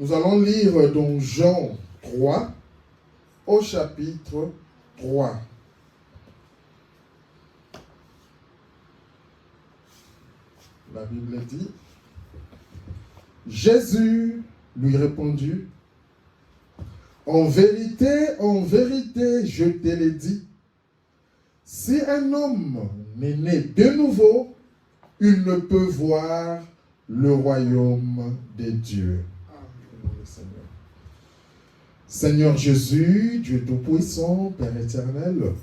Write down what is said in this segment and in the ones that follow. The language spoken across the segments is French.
Nous allons lire dans Jean 3, au chapitre 3. La Bible dit, Jésus lui répondit, en vérité, je te l'ai dit, si un homme n'est né de nouveau, il ne peut voir le royaume de Dieu. Seigneur Jésus, Dieu Tout-Puissant, Père éternel,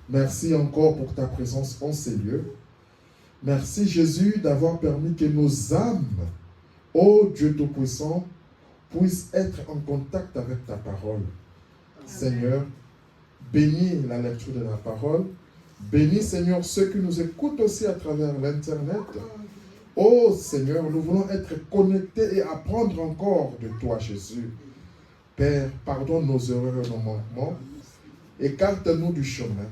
merci encore pour ta présence en ces lieux. Merci Jésus d'avoir permis que nos âmes, ô Dieu Tout-Puissant, puissent être en contact avec ta parole. Amen. Seigneur, bénis la lecture de la parole. Bénis, Seigneur, ceux qui nous écoutent aussi à travers l'Internet. Oh Seigneur, nous voulons être connectés et apprendre encore de toi, Jésus. Père, pardonne nos erreurs et nos manquements. Écarte-nous du chemin.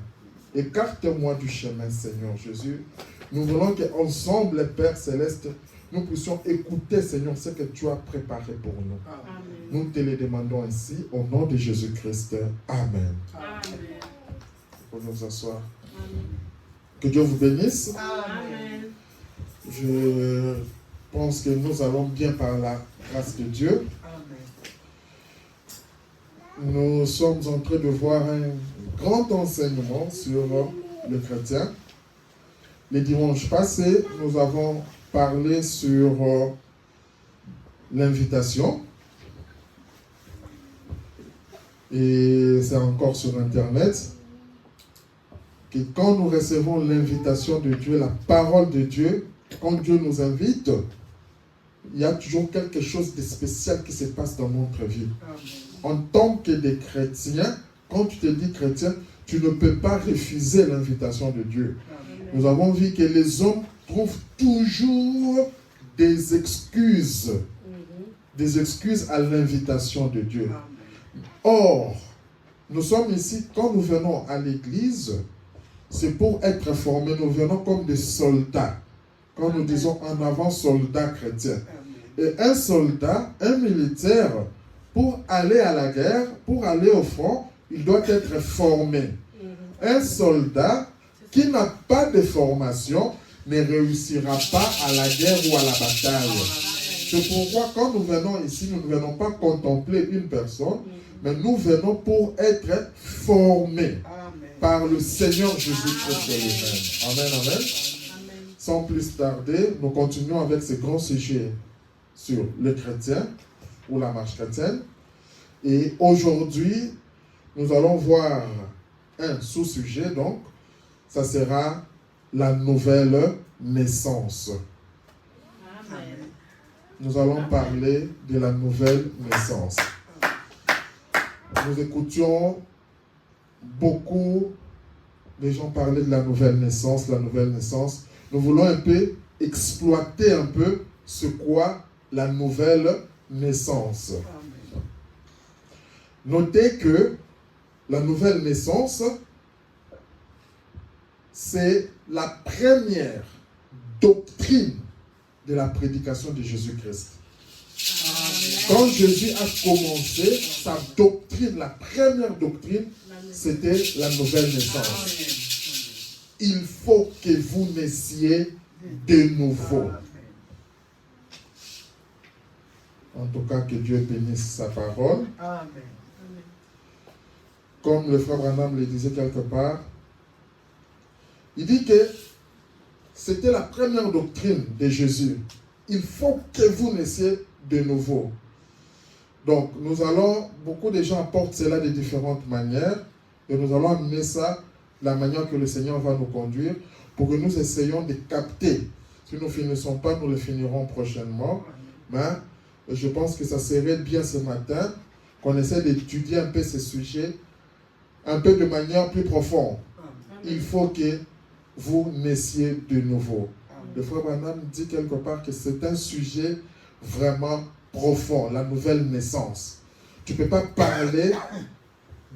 Écarte-moi du chemin, Seigneur Jésus. Nous voulons qu'ensemble, Père Céleste, nous puissions écouter, Seigneur, ce que tu as préparé pour nous. Amen. Nous te le demandons ainsi, au nom de Jésus-Christ. Amen. Amen. Pour nous asseoir. Amen. Que Dieu vous bénisse. Amen. Je pense que nous allons bien par la grâce de Dieu. Amen. Nous sommes en train de voir un grand enseignement sur le chrétien. Les dimanches passés, nous avons parlé sur l'invitation. Et c'est encore sur Internet. Que quand nous recevons l'invitation de Dieu, la parole de Dieu, quand Dieu nous invite, il y a toujours quelque chose de spécial qui se passe dans notre vie. En tant que des chrétiens, quand tu te dis chrétien, tu ne peux pas refuser l'invitation de Dieu. Nous avons vu que les hommes trouvent toujours des excuses à l'invitation de Dieu. Or, nous sommes ici, quand nous venons à l'église, c'est pour être formés. Nous venons comme des soldats. Quand nous disons en avant soldat chrétien. Et un soldat, un militaire, pour aller à la guerre, pour aller au front, il doit être formé. Un soldat qui n'a pas de formation ne réussira pas à la guerre ou à la bataille. C'est pourquoi quand nous venons ici, nous ne venons pas contempler une personne, mais nous venons pour être formés par le Seigneur Jésus-Christ lui-même. Amen, amen. Sans plus tarder, nous continuons avec ce grand sujet sur le chrétien ou la marche chrétienne. Et aujourd'hui, nous allons voir un sous-sujet, donc, ça sera la nouvelle naissance. Amen. Nous allons parler de la nouvelle naissance. Nous écoutions beaucoup de gens parler de la nouvelle naissance, la nouvelle naissance. Nous voulons un peu exploiter un peu ce qu'est la nouvelle naissance. Amen. Notez que la nouvelle naissance, c'est la première doctrine de la prédication de Jésus-Christ. Quand Jésus a commencé, sa doctrine, la première doctrine, c'était la nouvelle naissance. Il faut que vous naissiez de nouveau. En tout cas, que Dieu bénisse sa parole. Amen. Comme le frère Branham le disait quelque part, il dit que c'était la première doctrine de Jésus. Il faut que vous naissiez de nouveau. Donc, beaucoup de gens apportent cela de différentes manières, et nous allons amener ça, la manière que le Seigneur va nous conduire, pour que nous essayions de capter. Si nous ne finissons pas, nous le finirons prochainement. Mais je pense que ça serait bien ce matin qu'on essaie d'étudier un peu ce sujet, un peu de manière plus profonde. Il faut que vous naissiez de nouveau. Le frère Branham dit quelque part que c'est un sujet vraiment profond, la nouvelle naissance. Tu ne peux pas parler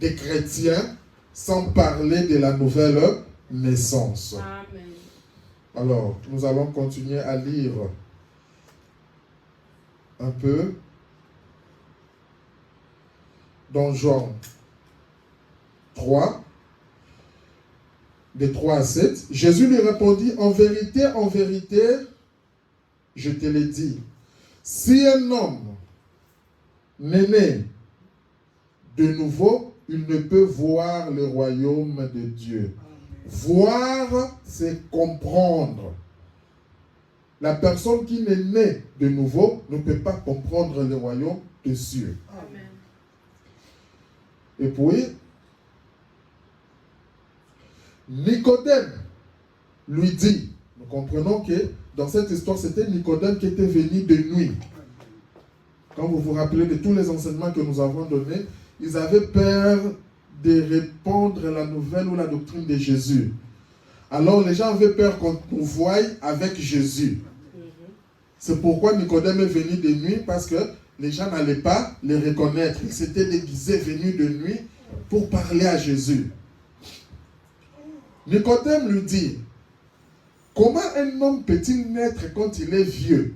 des chrétiens sans parler de la nouvelle naissance. Amen. Alors, nous allons continuer à lire un peu dans Jean 3, de 3 à 7. Jésus lui répondit, en vérité, je te l'ai dit, si un homme n'est né de nouveau, il ne peut voir le royaume de Dieu. Voir, c'est comprendre. La personne qui n'est née de nouveau ne peut pas comprendre le royaume des cieux. Amen. Et puis, Nicodème lui dit, nous comprenons que dans cette histoire, c'était Nicodème qui était venu de nuit. Quand vous vous rappelez de tous les enseignements que nous avons donnés, ils avaient peur de répandre la nouvelle ou la doctrine de Jésus. Alors les gens avaient peur qu'on nous voie avec Jésus. C'est pourquoi Nicodème est venu de nuit, parce que les gens n'allaient pas les reconnaître. Ils s'étaient déguisés, venus de nuit pour parler à Jésus. Nicodème lui dit, comment un homme peut-il naître quand il est vieux?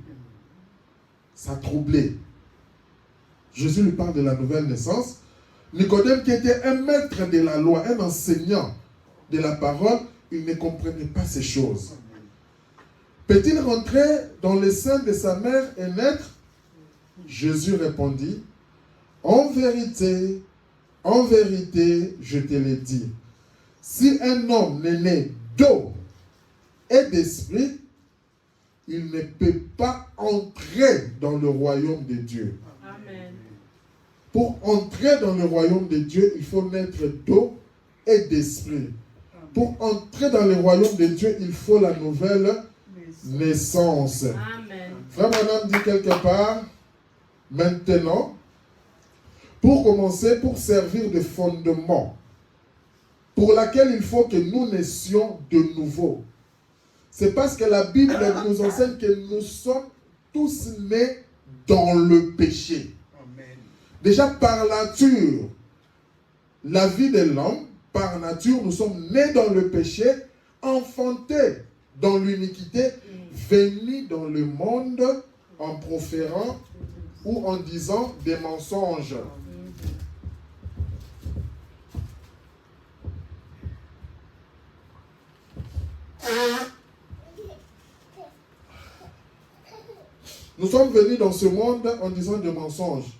Ça troublait. Jésus lui parle de la nouvelle naissance. Nicodème, qui était un maître de la loi, un enseignant de la parole, il ne comprenait pas ces choses. Peut-il rentrer dans le sein de sa mère et naître? Jésus répondit, en vérité, je te l'ai dit, si un homme n'est né d'eau et d'esprit, il ne peut pas entrer dans le royaume de Dieu. Amen. Pour entrer dans le royaume de Dieu, il faut naître d'eau et d'esprit. Pour entrer dans le royaume de Dieu, il faut la nouvelle naissance. Amen. Frère Branham dit quelque part, maintenant, pour commencer, pour servir de fondement, pour laquelle il faut que nous naissions de nouveau. C'est parce que la Bible nous enseigne que nous sommes tous nés dans le péché. Amen. Déjà par nature, la vie de l'homme, par nature, nous sommes nés dans le péché, enfantés dans l'iniquité, venus dans le monde en proférant ou en disant des mensonges. Nous sommes venus dans ce monde en disant des mensonges.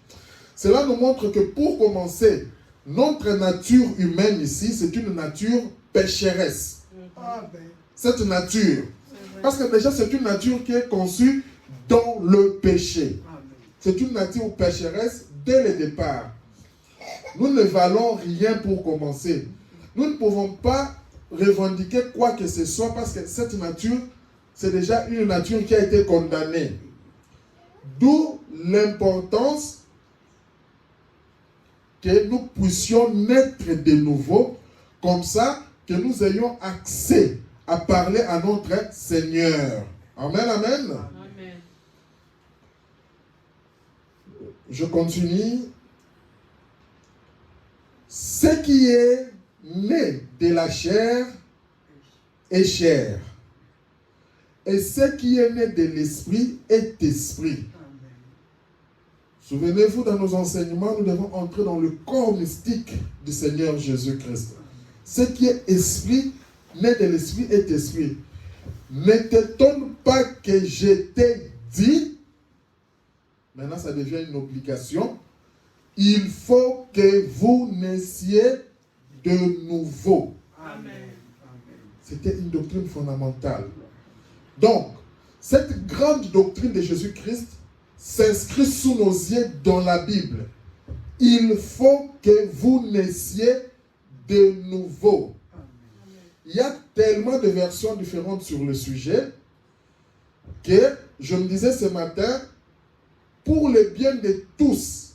Cela nous montre que pour commencer, notre nature humaine ici, c'est une nature pécheresse. Cette nature. Parce que déjà, c'est une nature qui est conçue dans le péché. C'est une nature pécheresse dès le départ. Nous ne valons rien pour commencer. Nous ne pouvons pas revendiquer quoi que ce soit parce que cette nature, c'est déjà une nature qui a été condamnée. D'où l'importance que nous puissions naître de nouveau, comme ça que nous ayons accès à parler à notre Seigneur. Amen, amen. Amen. Je continue. Ce qui est né de la chair est chair. Et ce qui est né de l'esprit est esprit. Souvenez-vous, dans nos enseignements, nous devons entrer dans le corps mystique du Seigneur Jésus-Christ. Ce qui est esprit, né de l'esprit, est esprit. Ne t'étonne pas que je t'ai dit, maintenant ça devient une obligation, il faut que vous naissiez de nouveau. Amen. C'était une doctrine fondamentale. Donc, cette grande doctrine de Jésus-Christ s'inscrit sous nos yeux dans la Bible. Il faut que vous naissiez de nouveau. Il y a tellement de versions différentes sur le sujet que je me disais ce matin, pour le bien de tous,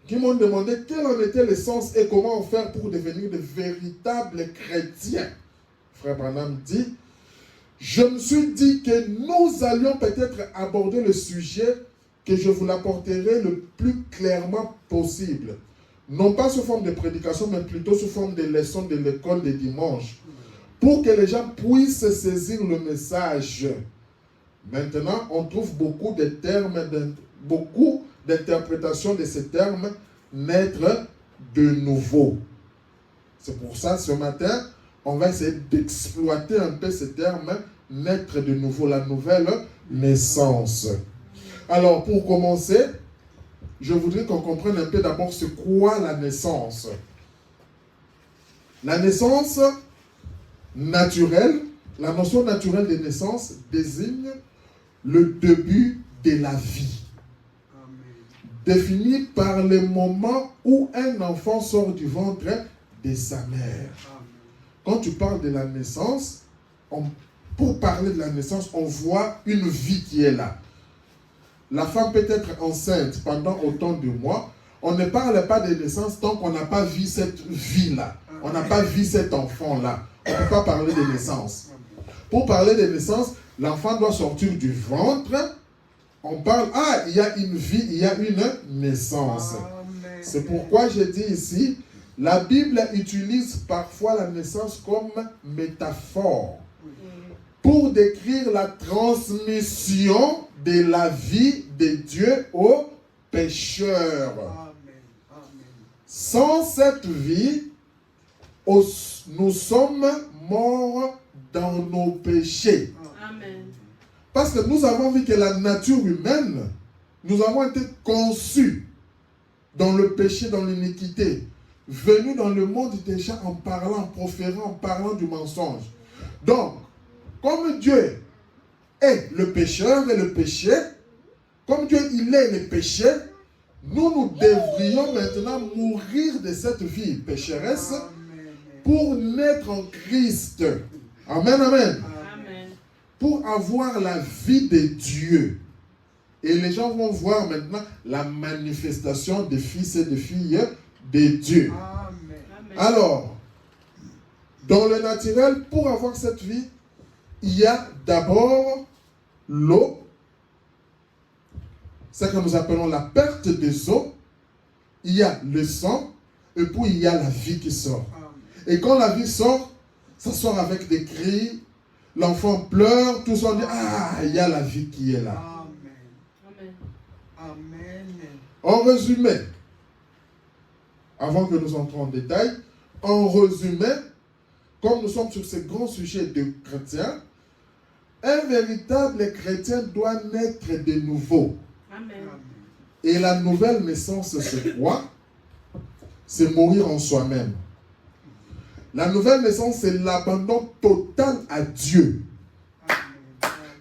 qui m'ont demandé quel en était le sens et comment faire pour devenir de véritables chrétiens. Frère Branham dit, je me suis dit que nous allions peut-être aborder le sujet, que je vous l'apporterai le plus clairement possible. Non pas sous forme de prédication, mais plutôt sous forme de leçons de l'école de dimanche. Pour que les gens puissent saisir le message. Maintenant, on trouve beaucoup de termes, beaucoup d'interprétation de ces termes, naître de nouveau. C'est pour ça, ce matin, on va essayer d'exploiter un peu ces termes, naître de nouveau, la nouvelle naissance. Alors, pour commencer, je voudrais qu'on comprenne un peu d'abord c'est quoi la naissance. La naissance naturelle, la notion naturelle de naissance désigne le début de la vie. Défini par le moment où un enfant sort du ventre de sa mère. Quand tu parles de la naissance, pour parler de la naissance, on voit une vie qui est là. La femme peut être enceinte pendant autant de mois. On ne parle pas de naissance tant qu'on n'a pas vu cette vie-là. On n'a pas vu cet enfant-là. On ne peut pas parler de naissance. Pour parler de naissance, l'enfant doit sortir du ventre. On parle, il y a une vie, il y a une naissance. C'est pourquoi je dis ici, la Bible utilise parfois la naissance comme métaphore pour décrire la transmission de la vie de Dieu aux pécheurs. Sans cette vie, nous sommes morts dans nos péchés. Amen. Parce que nous avons vu que la nature humaine, nous avons été conçus dans le péché, dans l'iniquité, venus dans le monde déjà en parlant, en proférant, en parlant du mensonge. Donc, comme Dieu est le pécheur et le péché, comme Dieu il est le péché, nous devrions maintenant mourir de cette vie pécheresse pour naître en Christ. Amen, amen. Amen. Pour avoir la vie de Dieu. Et les gens vont voir maintenant la manifestation des fils et des filles de Dieu. Amen. Alors, dans le naturel, pour avoir cette vie, il y a d'abord l'eau, c'est que nous appelons la perte des eaux. Il y a le sang, et puis il y a la vie qui sort. Et quand la vie sort, ça sort avec des cris, l'enfant pleure, tout ça, on dit, il y a la vie qui est là. Amen. Amen. En résumé, avant que nous entrons en détail, en résumé, comme nous sommes sur ce grand sujet de chrétiens, un véritable chrétien doit naître de nouveau. Amen. Et la nouvelle naissance, c'est quoi? C'est mourir en soi-même. La nouvelle naissance, c'est l'abandon total à Dieu.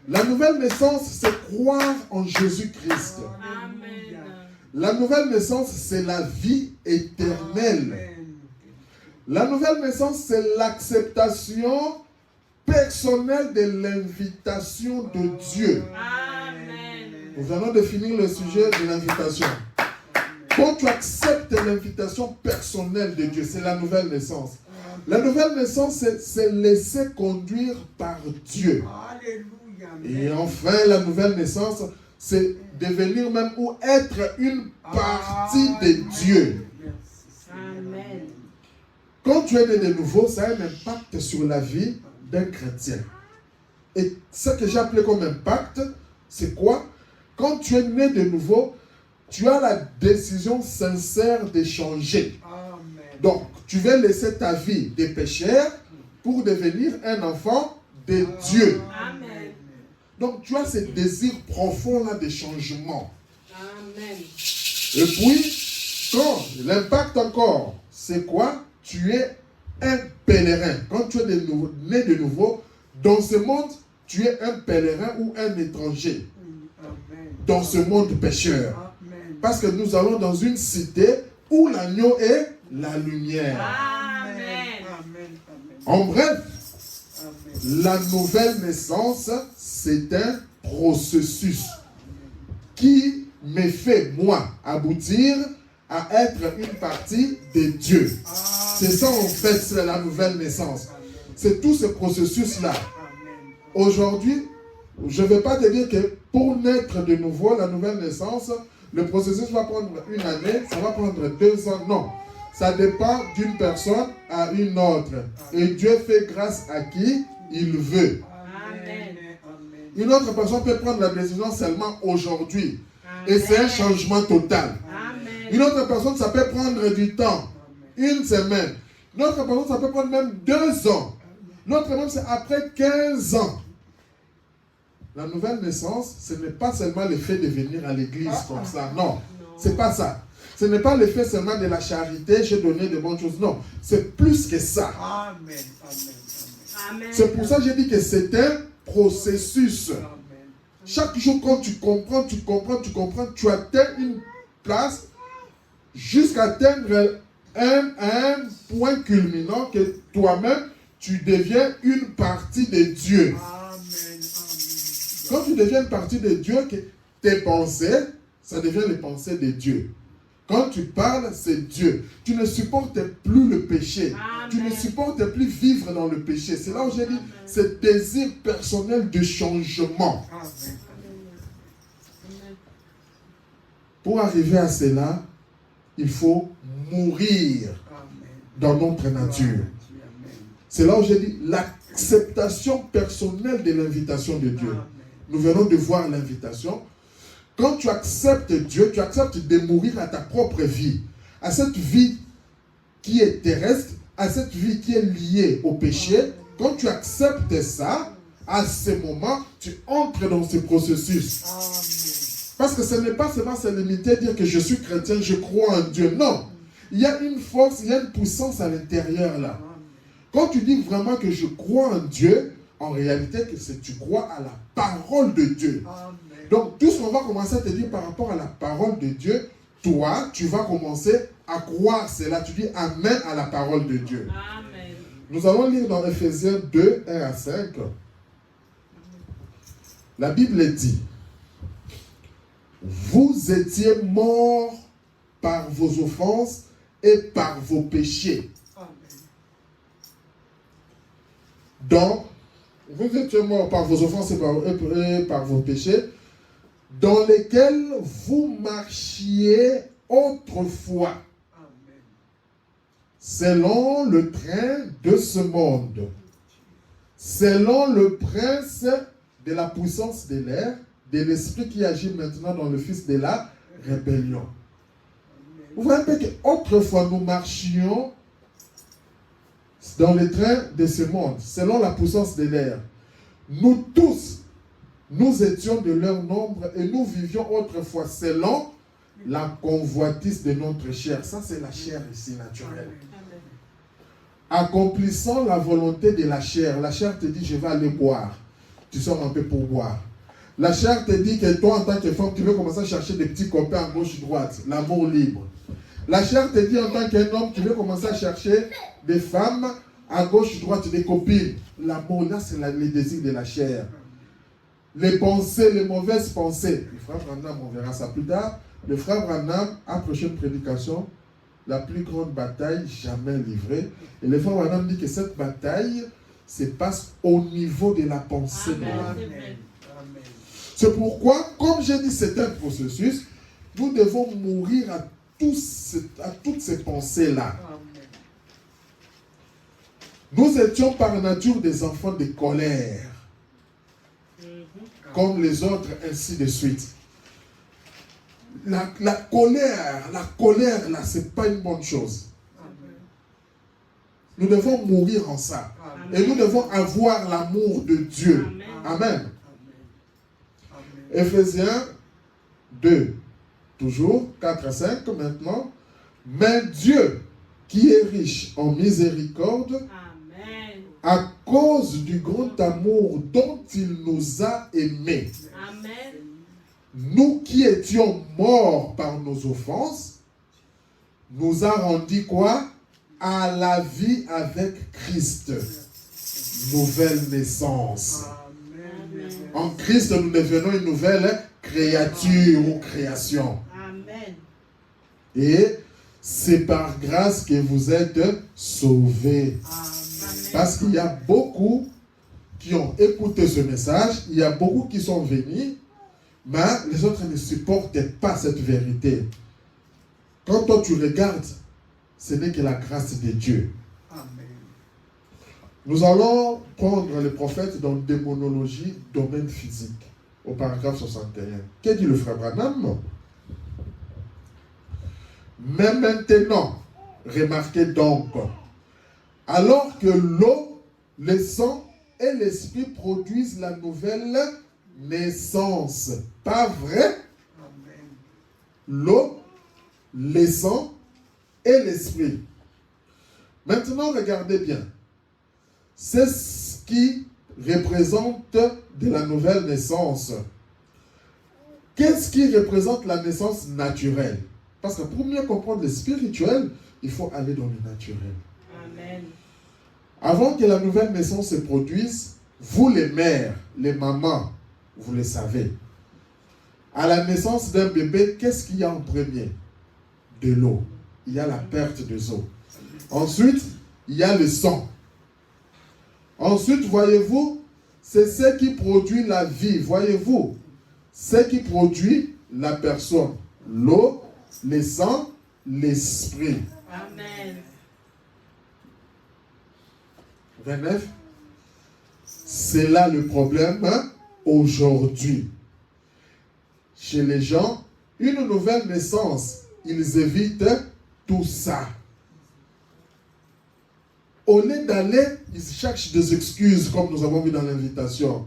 La nouvelle naissance, c'est croire en Jésus-Christ. Amen. La nouvelle naissance, c'est la vie éternelle. La nouvelle naissance, c'est l'acceptation personnelle de l'invitation de Dieu. Amen. Nous allons définir le sujet de l'invitation. Quand tu acceptes l'invitation personnelle de Dieu, c'est la nouvelle naissance. La nouvelle naissance, c'est laisser conduire par Dieu. Et enfin, la nouvelle naissance, c'est devenir même ou être une partie de Dieu. Amen. Quand tu es né de nouveau, ça a un impact sur la vie d'un chrétien. Et ce que j'ai appelé comme impact, c'est quoi? Quand tu es né de nouveau, tu as la décision sincère de changer. Donc, tu veux laisser ta vie de pécheur pour devenir un enfant de Dieu. Amen. Donc, tu as ce désir profond-là de changement. Amen. Et puis, quand l'impact encore, c'est quoi? Tu es un pèlerin. Quand tu es né de nouveau, dans ce monde, tu es un pèlerin ou un étranger. Dans ce monde pécheur. Parce que nous allons dans une cité où l'agneau est la lumière. Amen. En bref, la nouvelle naissance, c'est un processus qui me fait, moi, aboutir à être une partie de Dieu. C'est ça, en fait, c'est la nouvelle naissance. C'est tout ce processus-là. Aujourd'hui, je ne vais pas te dire que pour naître de nouveau, la nouvelle naissance, le processus va prendre une année, ça va prendre 2 ans. Non. Ça dépend d'une personne à une autre. Et Dieu fait grâce à qui il veut. Amen. Une autre personne peut prendre la décision seulement aujourd'hui. Et c'est un changement total. Amen. Une autre personne, ça peut prendre du temps. Une semaine. Une autre personne, ça peut prendre même 2 ans. L'autre même, c'est après 15 ans. La nouvelle naissance, ce n'est pas seulement le fait de venir à l'église comme ça. Non, c'est pas ça. Ce n'est pas le fait seulement de la charité, j'ai donné de bonnes choses. Non, c'est plus que ça. Amen. Amen. C'est pour ça que j'ai dit que c'est un processus. Chaque jour, quand tu comprends, tu atteins une place jusqu'à atteindre un point culminant que toi-même, tu deviens une partie de Dieu. Amen. Quand tu deviens une partie de Dieu, que tes pensées, ça devient les pensées de Dieu. Quand tu parles, c'est Dieu. Tu ne supportes plus le péché. Amen. Tu ne supportes plus vivre dans le péché. C'est là où j'ai dit, ce désir personnel de changement. Amen. Pour arriver à cela, il faut mourir dans notre nature. C'est là où j'ai dit l'acceptation personnelle de l'invitation de Dieu. Nous venons de voir l'invitation. Quand tu acceptes Dieu, tu acceptes de mourir à ta propre vie, à cette vie qui est terrestre, à cette vie qui est liée au péché. Quand tu acceptes ça, à ce moment, tu entres dans ce processus. Parce que ce n'est pas seulement se limiter à dire que je suis chrétien, je crois en Dieu. Non. Il y a une force, il y a une puissance à l'intérieur là. Quand tu dis vraiment que je crois en Dieu, en réalité, tu crois à la parole de Dieu. Donc, tout ce qu'on va commencer à te dire par rapport à la parole de Dieu, toi, tu vas commencer à croire cela. Tu dis Amen à la parole de Dieu. Amen. Nous allons lire dans Ephésiens 2, 1 à 5. La Bible dit, vous étiez morts par vos offenses et par vos péchés. Donc, vous étiez morts par vos offenses et par vos péchés, dans lesquels vous marchiez autrefois, selon le train de ce monde, selon le prince de la puissance de l'air, de l'esprit qui agit maintenant dans le fils de la rébellion. Vous voyez qu'autrefois nous marchions dans le train de ce monde, selon la puissance de l'air. Nous tous, nous étions de leur nombre et nous vivions autrefois selon la convoitise de notre chair. Ça, c'est la chair ici, naturelle. Accomplissant la volonté de la chair. La chair te dit, je vais aller boire. Tu sors un peu pour boire. La chair te dit que toi, en tant que femme, tu veux commencer à chercher des petits copains à gauche et droite. L'amour libre. La chair te dit, en tant qu'un homme, tu veux commencer à chercher des femmes à gauche et droite, des copines. L'amour, là, c'est les désirs de la chair. Les pensées, les mauvaises pensées. Le frère Branham, on verra ça plus tard. Le frère Branham a prêché une prédication, la plus grande bataille jamais livrée. Et le frère Branham dit que cette bataille se passe au niveau de la pensée de l'homme. C'est pourquoi, comme j'ai dit, c'est un processus. Nous devons mourir à toutes ces pensées-là. Nous étions par nature des enfants de colère, comme les autres, ainsi de suite. La colère, là, ce n'est pas une bonne chose. Nous devons mourir en ça. Et nous devons avoir l'amour de Dieu. Amen. Ephésiens 2, toujours, 4 à 5 maintenant. Mais Dieu, qui est riche en miséricorde, Amen. à cause du grand amour dont il nous a aimés, Amen. nous qui étions morts par nos offenses, nous a rendus quoi? À la vie avec Christ. Nouvelle naissance. En Christ, nous devenons une nouvelle créature ou création. Amen. Et c'est par grâce que vous êtes sauvés. Parce qu'il y a beaucoup qui ont écouté ce message, il y a beaucoup qui sont venus, mais les autres ne supportent pas cette vérité. Quand toi tu regardes, ce n'est que la grâce de Dieu. Nous allons prendre le prophète dans démonologie, domaine physique, au paragraphe 61. Qu'est dit le frère Branham? Mais maintenant, remarquez donc, alors que l'eau, le sang et l'esprit produisent la nouvelle naissance. Pas vrai? L'eau, le sang et l'esprit. Maintenant, regardez bien. C'est ce qui représente de la nouvelle naissance. Qu'est-ce qui représente la naissance naturelle? Parce que pour mieux comprendre le spirituel, il faut aller dans le naturel. Amen. Avant que la nouvelle naissance se produise, vous les mères, les mamans, vous le savez. À la naissance d'un bébé, qu'est-ce qu'il y a en premier? De l'eau. Il y a la perte des eaux. Ensuite, il y a le sang. Ensuite, voyez-vous, c'est ce qui produit la vie. Voyez-vous, ce qui produit la personne. L'eau, le sang, l'esprit. Amen. 29. C'est là le problème aujourd'hui. Chez les gens, une nouvelle naissance, ils évitent tout ça. Au lieu d'aller, ils cherchent des excuses, comme nous avons vu dans l'invitation.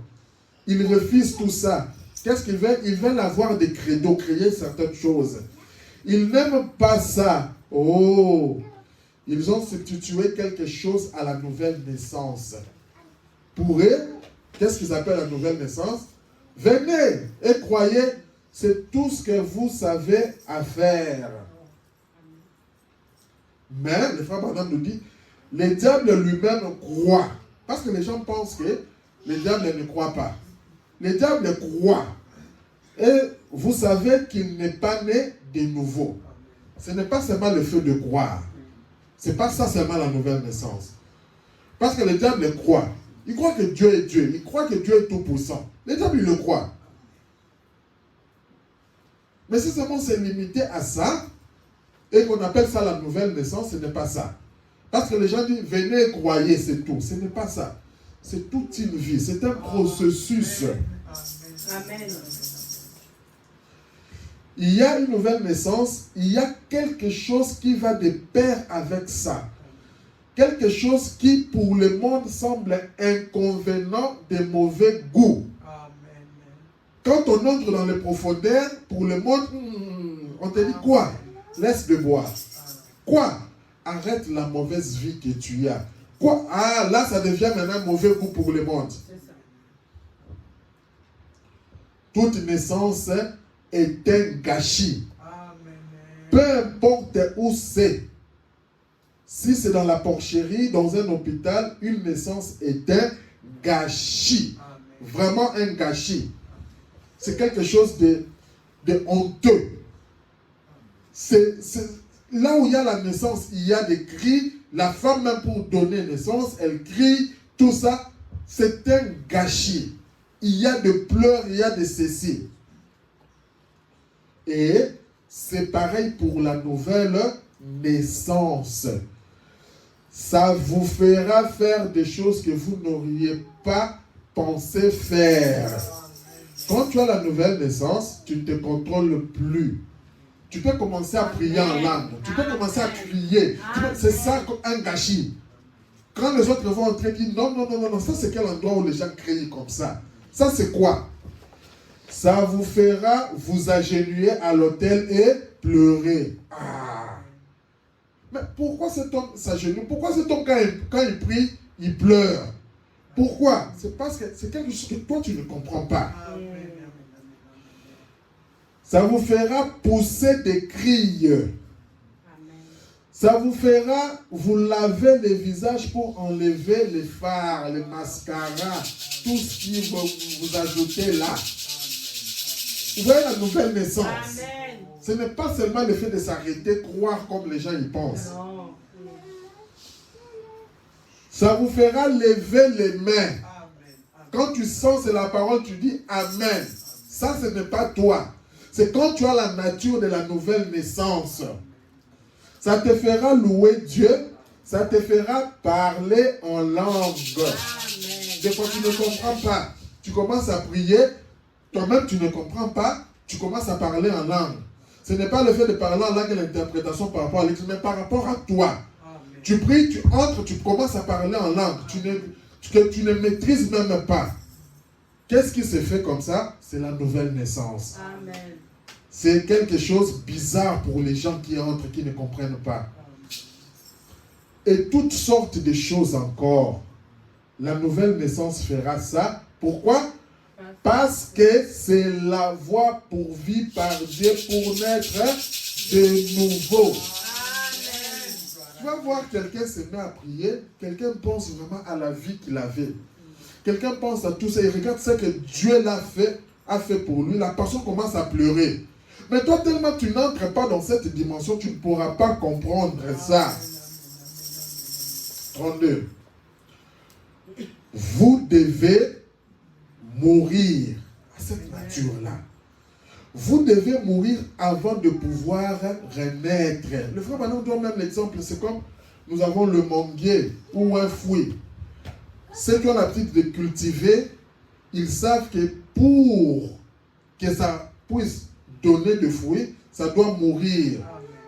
Ils refusent tout ça. Qu'est-ce qu'ils veulent? Ils veulent avoir des credos, créer certaines choses. Ils n'aiment pas ça. Oh! Ils ont substitué quelque chose à la nouvelle naissance. Pour eux, qu'est-ce qu'ils appellent la nouvelle naissance? Venez et croyez, c'est tout ce que vous savez à faire. Mais, le frère Branham nous dit, le diable lui-même croit. Parce que les gens pensent que le diable ne croit pas. Le diable croit. Et vous savez qu'il n'est pas né de nouveau. Ce n'est pas seulement le fait de croire. Ce n'est pas ça seulement la nouvelle naissance. Parce que le diable croit. Il croit que Dieu est Dieu. Il croit que Dieu est tout-puissant. Le diable, il le croit. Mais si seulement c'est limité à ça, et qu'on appelle ça la nouvelle naissance, ce n'est pas ça. Parce que les gens disent, venez et croyez, c'est tout. Ce n'est pas ça. C'est toute une vie. C'est un processus. Amen. Il y a une nouvelle naissance, il y a quelque chose qui va de pair avec ça. Quelque chose qui, pour le monde, semble inconvénient, de mauvais goût. Quand on entre dans les profondeurs, pour le monde, on te dit quoi? Laisse de boire. Quoi? Arrête la mauvaise vie que tu as. Quoi? Ah, là, ça devient maintenant mauvais goût pour le monde. Toute naissance est un gâchis. Peu importe où c'est. Si c'est dans la porcherie, dans un hôpital, une naissance est un gâchis. Vraiment un gâchis. C'est quelque chose de honteux. Là où il y a la naissance, il y a des cris. La femme, même pour donner naissance, elle crie. Tout ça, c'est un gâchis. Il y a de pleurs, il y a de ceci. Et c'est pareil pour la nouvelle naissance. Ça vous fera faire des choses que vous n'auriez pas pensé faire. Quand tu as la nouvelle naissance, tu ne te contrôles plus. Tu peux commencer à prier en langue. Tu peux commencer à crier. C'est ça un gâchis. Quand les autres vont entrer, ils disent non, ça c'est quel endroit où les gens crient comme ça? Ça c'est quoi? Ça vous fera vous agenouiller à l'autel et pleurer. Ah! Mais pourquoi cet homme s'agenouille? Pourquoi cet homme, quand il prie, il pleure? Pourquoi? C'est parce que c'est quelque chose que toi tu ne comprends pas. Ça vous fera pousser des cris. Ça vous fera vous laver les visages pour enlever les fards, les mascaras, tout ce qui vous ajoutez là. Vous voyez la nouvelle naissance. Amen. Ce n'est pas seulement le fait de s'arrêter, croire comme les gens y pensent. Non. Ça vous fera lever les mains. Quand tu sens c'est la parole, tu dis Amen. Ça, ce n'est pas toi. C'est quand tu as la nature de la nouvelle naissance. Ça te fera louer Dieu. Ça te fera parler en langue. Des fois, tu ne comprends pas. Tu commences à prier. Toi-même, tu ne comprends pas. Tu commences à parler en langue. Ce n'est pas le fait de parler en langue et l'interprétation par rapport à l'église, mais par rapport à toi. Amen. Tu pries, tu entres, tu commences à parler en langue que tu ne maîtrises même pas. Qu'est-ce qui se fait comme ça? C'est la nouvelle naissance. Amen. C'est quelque chose de bizarre pour les gens qui entrent, qui ne comprennent pas. Et toutes sortes de choses encore. La nouvelle naissance fera ça. Pourquoi? Parce que c'est la voie pourvue par Dieu pour naître de nouveau. Amen. Tu vas voir quelqu'un se met à prier, quelqu'un pense vraiment à la vie qu'il avait. Quelqu'un pense à tout ça, il regarde ce que Dieu a fait pour lui, la personne commence à pleurer. Mais toi, tellement tu n'entres pas dans cette dimension, tu ne pourras pas comprendre ça. 32. Vous devez mourir à cette nature-là. Vous devez mourir avant de pouvoir renaître. Le frère Manon donne même l'exemple, c'est comme nous avons le manguier ou un fruit. Ceux qui ont l'habitude de cultiver, ils savent que pour que ça puisse donner des fruits, ça doit mourir,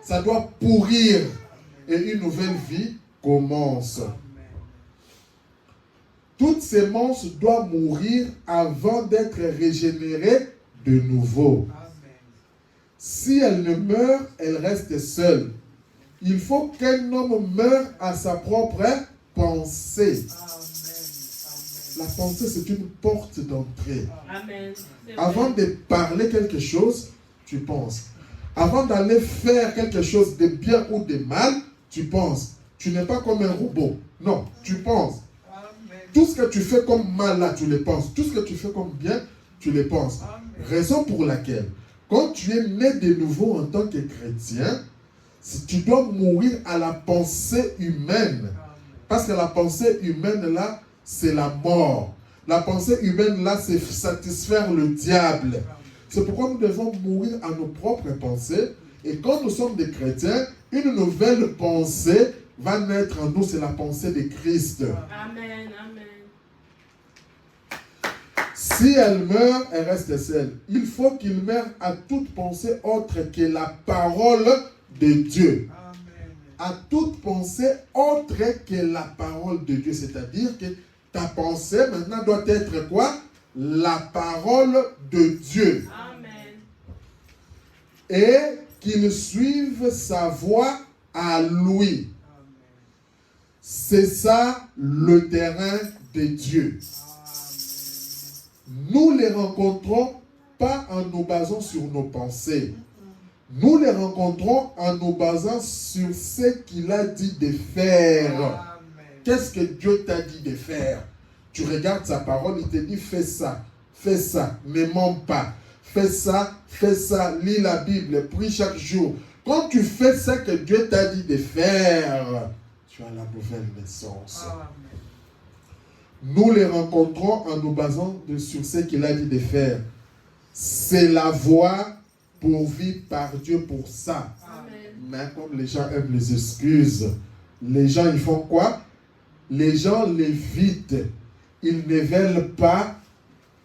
ça doit pourrir et une nouvelle vie commence. Toute sémence doit mourir avant d'être régénérée de nouveau. Si elle ne meurt, elle reste seule. Il faut qu'un homme meure à sa propre pensée. La pensée, c'est une porte d'entrée. Amen. Avant de parler quelque chose, tu penses. Avant d'aller faire quelque chose de bien ou de mal, tu penses. Tu n'es pas comme un robot. Non, tu penses. Tout ce que tu fais comme mal là, tu le penses. Tout ce que tu fais comme bien, tu le penses. Raison pour laquelle, quand tu es né de nouveau en tant que chrétien, tu dois mourir à la pensée humaine. Parce que la pensée humaine là, c'est la mort. La pensée humaine là, c'est satisfaire le diable. C'est pourquoi nous devons mourir à nos propres pensées. Et quand nous sommes des chrétiens, une nouvelle pensée va naître en nous, c'est la pensée de Christ. Amen. Amen. Si elle meurt, elle reste seule. Il faut qu'il meure à toute pensée autre que la parole de Dieu. À toute pensée autre que la parole de Dieu. C'est-à-dire que ta pensée maintenant doit être quoi? La parole de Dieu. Amen. Et qu'il suive sa voie à lui. C'est ça le terrain de Dieu. Nous les rencontrons pas en nous basant sur nos pensées. Nous les rencontrons en nous basant sur ce qu'il a dit de faire. Qu'est-ce que Dieu t'a dit de faire? Tu regardes sa parole, il te dit fais ça, ne mens pas. Fais ça, lis la Bible, prie chaque jour. Quand tu fais ce que Dieu t'a dit de faire, tu as la nouvelle naissance. Nous les rencontrons en nous basant sur ce qu'il a dit de faire. C'est la voie pourvue par Dieu pour ça. Amen. Mais comme les gens aiment les excuses, les gens ils font quoi? Les gens l'évitent. Ils ne veulent pas,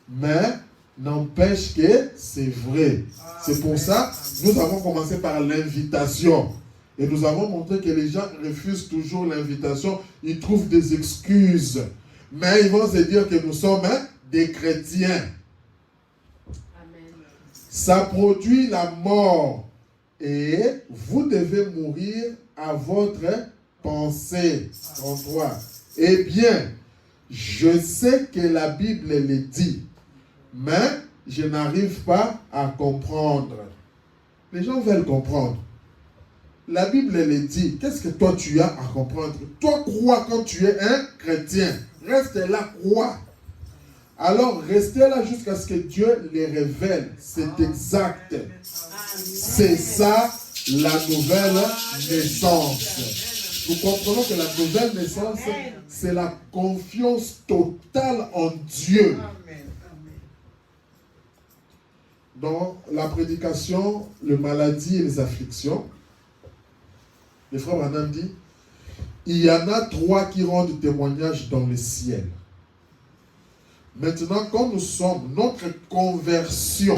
mais n'empêche que c'est vrai. C'est pour ça nous avons commencé par l'invitation. Et nous avons montré que les gens refusent toujours l'invitation. Ils trouvent des excuses. Mais ils vont se dire que nous sommes des chrétiens. Amen. Ça produit la mort. Et vous devez mourir à votre pensée. 33. Eh bien, je sais que la Bible le dit, mais je n'arrive pas à comprendre. Les gens veulent comprendre. La Bible le dit. Qu'est-ce que toi tu as à comprendre? Toi crois quand tu es un chrétien. Reste là, crois. Alors, restez là jusqu'à ce que Dieu les révèle. C'est exact. C'est ça, la nouvelle naissance. Nous comprenons que la nouvelle naissance, c'est la confiance totale en Dieu. Dans la prédication, les maladies et les afflictions, le frère Branham dit, il y en a 3 qui rendent témoignage dans le ciel. Maintenant, quand nous sommes, notre conversion,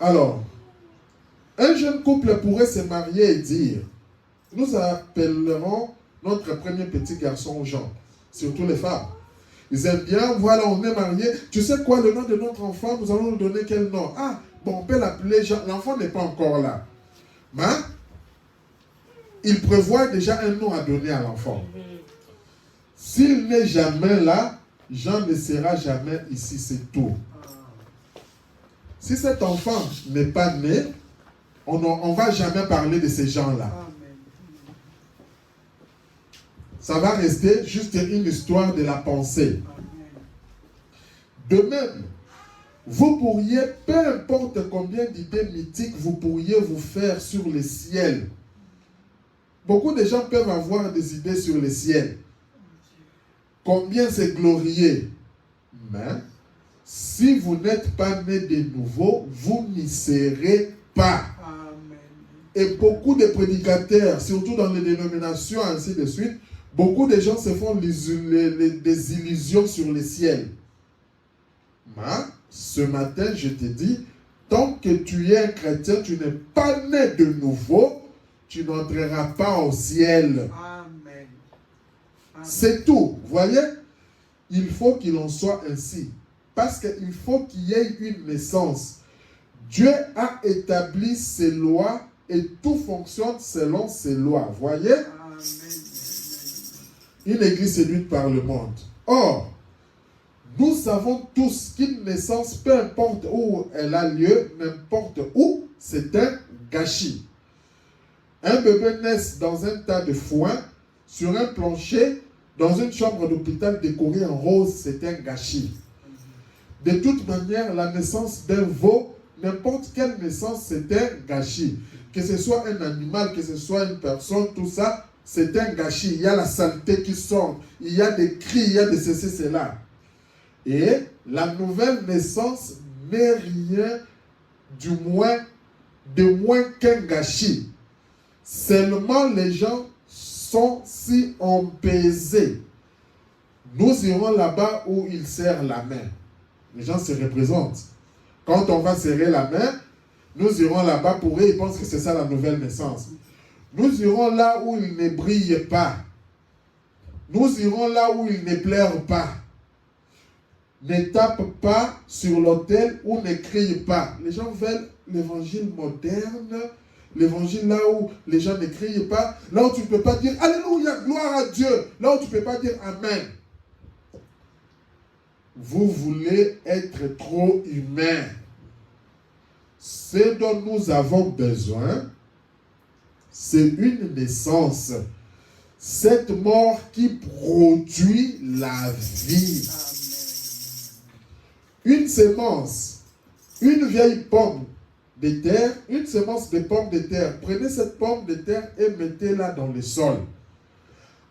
Alors, un jeune couple pourrait se marier et dire, nous appellerons notre premier petit garçon Jean, surtout les femmes. Ils aiment bien, voilà, on est mariés. Tu sais quoi, le nom de notre enfant, nous allons nous donner quel nom? Ah, bon, on peut l'appeler Jean. L'enfant n'est pas encore là. Mais il prévoit déjà un nom à donner à l'enfant. S'il n'est jamais là, Jean ne sera jamais ici, c'est tout. Si cet enfant n'est pas né, on ne va jamais parler de ces gens-là. Ça va rester juste une histoire de la pensée. De même, vous pourriez, peu importe combien d'idées mythiques vous pourriez vous faire sur le ciel. Beaucoup de gens peuvent avoir des idées sur le ciel. Combien c'est glorieux. Mais, si vous n'êtes pas né de nouveau, vous n'y serez pas. Amen. Et beaucoup de prédicateurs, surtout dans les dénominations, ainsi de suite, beaucoup de gens se font des illusions sur le ciel. Mais, ce matin, je te dis, tant que tu es un chrétien, tu n'es pas né de nouveau, tu n'entreras pas au ciel. Amen. Amen. C'est tout. Vous voyez? Il faut qu'il en soit ainsi. Parce qu'il faut qu'il y ait une naissance. Dieu a établi ses lois et tout fonctionne selon ses lois. Vous voyez? Amen. Une église séduite par le monde. Or, nous savons tous qu'une naissance, peu importe où elle a lieu, n'importe où, c'est un gâchis. Un bébé naît dans un tas de foin, sur un plancher, dans une chambre d'hôpital décorée en rose, c'est un gâchis. De toute manière, la naissance d'un veau, n'importe quelle naissance, c'est un gâchis. Que ce soit un animal, que ce soit une personne, tout ça, c'est un gâchis. Il y a la saleté qui sort, il y a des cris, il y a des ceci, cela. Et la nouvelle naissance n'est rien de moins qu'un gâchis. Seulement les gens sont si empesés. Nous irons là-bas où il serre la main. Les gens se représentent. Quand on va serrer la main, nous irons là-bas pour eux, ils pensent que c'est ça la nouvelle naissance. Nous irons là où il ne brille pas. Nous irons là où il ne pleure pas. Ne tape pas sur l'autel ou ne crie pas. Les gens veulent l'évangile moderne, l'évangile là où les gens ne crient pas, là où tu ne peux pas dire Alléluia, gloire à Dieu, là où tu ne peux pas dire Amen. Vous voulez être trop humain. Ce dont nous avons besoin, c'est une naissance. Cette mort qui produit la vie. Une semence, une vieille pomme de terre, une semence de pomme de terre. Prenez cette pomme de terre et mettez-la dans le sol.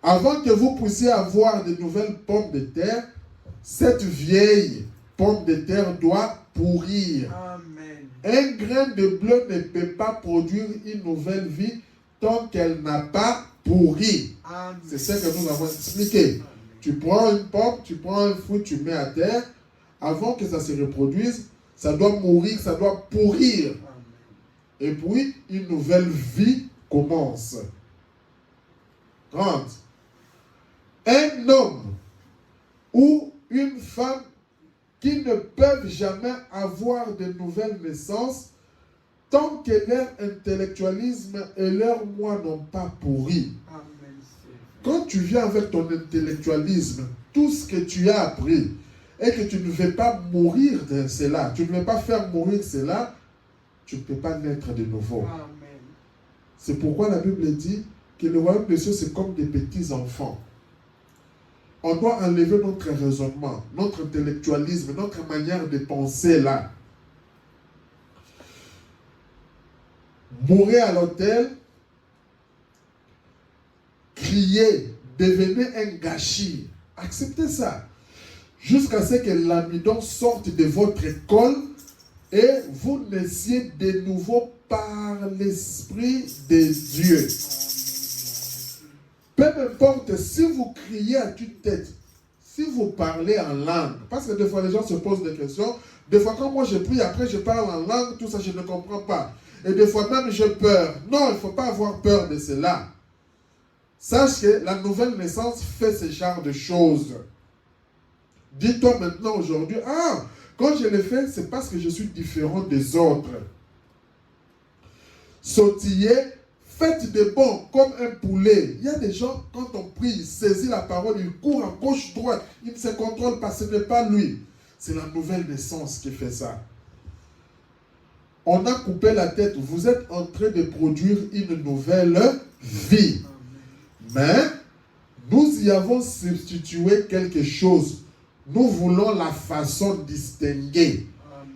Avant que vous puissiez avoir de nouvelles pommes de terre, cette vieille pomme de terre doit pourrir. Amen. Un grain de bleu ne peut pas produire une nouvelle vie tant qu'elle n'a pas pourri. C'est ce que nous avons expliqué. Amen. Tu prends une pomme, tu prends un fruit, tu mets à terre. Avant que ça se reproduise, ça doit mourir, ça doit pourrir. Amen. Et puis, une nouvelle vie commence. 30. Un homme ou une femme qui ne peuvent jamais avoir de nouvelles naissances tant que leur intellectualisme et leur moi n'ont pas pourri. Amen. Quand tu viens avec ton intellectualisme, tout ce que tu as appris, et que tu ne veux pas mourir de cela, tu ne veux pas faire mourir cela, tu ne peux pas naître de nouveau. Amen. C'est pourquoi la Bible dit que le royaume des cieux, c'est comme des petits enfants. On doit enlever notre raisonnement, notre intellectualisme, notre manière de penser là. Mourir à l'autel, crier, devenez un gâchis. Acceptez ça. Jusqu'à ce que l'amidon sorte de votre col et vous naissiez de nouveau par l'Esprit de Dieu. Peu importe, si vous criez à toute tête, si vous parlez en langue, parce que des fois les gens se posent des questions, des fois quand moi je prie, après je parle en langue, tout ça je ne comprends pas. Et des fois même j'ai peur. Non, il ne faut pas avoir peur de cela. Sache que la nouvelle naissance fait ce genre de choses. Dis-toi maintenant aujourd'hui, ah, quand je le fais, c'est parce que je suis différent des autres. Sautiller, faites des bonds comme un poulet. Il y a des gens, quand on prie, ils saisissent la parole, ils courent à gauche, droite. Ils ne se contrôlent pas, ce n'est pas lui. C'est la nouvelle naissance qui fait ça. On a coupé la tête. Vous êtes en train de produire une nouvelle vie. Mais nous y avons substitué quelque chose. Nous voulons la façon distinguée.